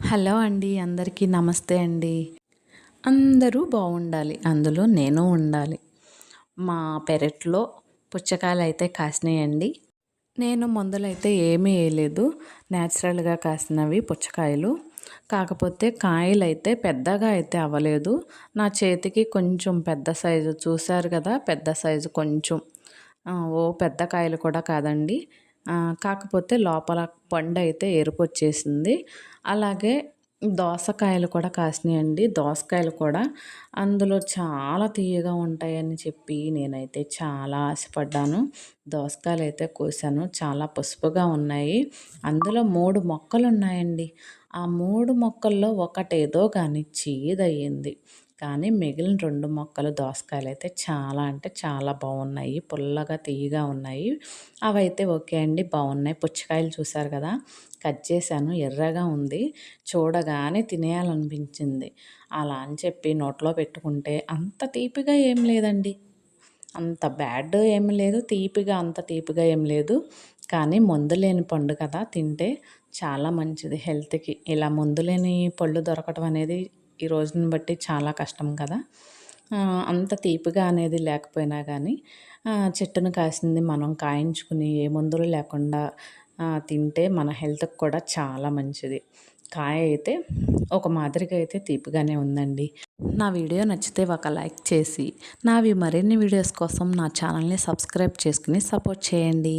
Hello అండి, అందరికీ నమస్తే అండి. అందరూ బాగుండాలి, అందులో నేను ఉండాలి. మా పెరట్లో పుచ్చకాయలైతే కాసినాయండి. నేను మందులైతే ఏమీ వేయలేదు, న్యాచురల్గా కాసినవి పుచ్చకాయలు. కాకపోతే కాయలైతే పెద్దగా అయితే అవ్వలేదు. నా చేతికి కొంచెం పెద్ద సైజు చూశారు కదా, పెద్ద సైజు కొంచెం ఓ పెద్ద కాయలు కూడా కాదండి. కాకపోతే లోపల పండు అయితే ఎరుపొచ్చేసింది. అలాగే దోసకాయలు కూడా కాసినాయండి. దోసకాయలు కూడా అందులో చాలా తియ్యగా ఉంటాయని చెప్పి నేనైతే చాలా ఆశపడ్డాను. దోసకాయలు అయితే కోసాను, చాలా పసుపుగా ఉన్నాయి. అందులో 3 మొక్కలున్నాయండి. ఆ 3 మొక్కల్లో ఒకటేదో కానీ చేదయ్యింది. కానీ మిగిలిన 2 మొక్కలు దోసకాయలైతే చాలా అంటే చాలా బాగున్నాయి. పుల్లగా తియ్యగా ఉన్నాయి. అవైతే ఓకే అండి, బాగున్నాయి. పుచ్చకాయలు చూసారు కదా, కట్ చేశాను, ఎర్రగా ఉంది. చూడగానే తినేయాలనిపించింది. అలా అని చెప్పి నోట్లో పెట్టుకుంటే అంత తీపిగా ఏం లేదండి. అంత బ్యాడ్ ఏమి లేదు, తీపిగా అంత తీపిగా ఏం లేదు. కానీ మందు లేని పండు కదా, తింటే చాలా మంచిది హెల్త్‌కి. ఇలా మందు లేని పళ్ళు దొరకటం అనేది ఈ రోజుని బట్టి చాలా కష్టం కదా. అంత తీపిగా అనేది లేకపోయినా కానీ చెట్టున కాసింది మనం కాయించుకుని ఏ మందులు లేకుండా తింటే మన హెల్త్‌కి కూడా చాలా మంచిది. కాయ అయితే ఒక మాదిరిగా అయితే తీపిగానే ఉందండి. నా వీడియో నచ్చితే ఒక లైక్ చేసి నావి మరిన్ని వీడియోస్ కోసం నా ఛానల్ని సబ్స్క్రైబ్ చేసుకుని సపోర్ట్ చేయండి.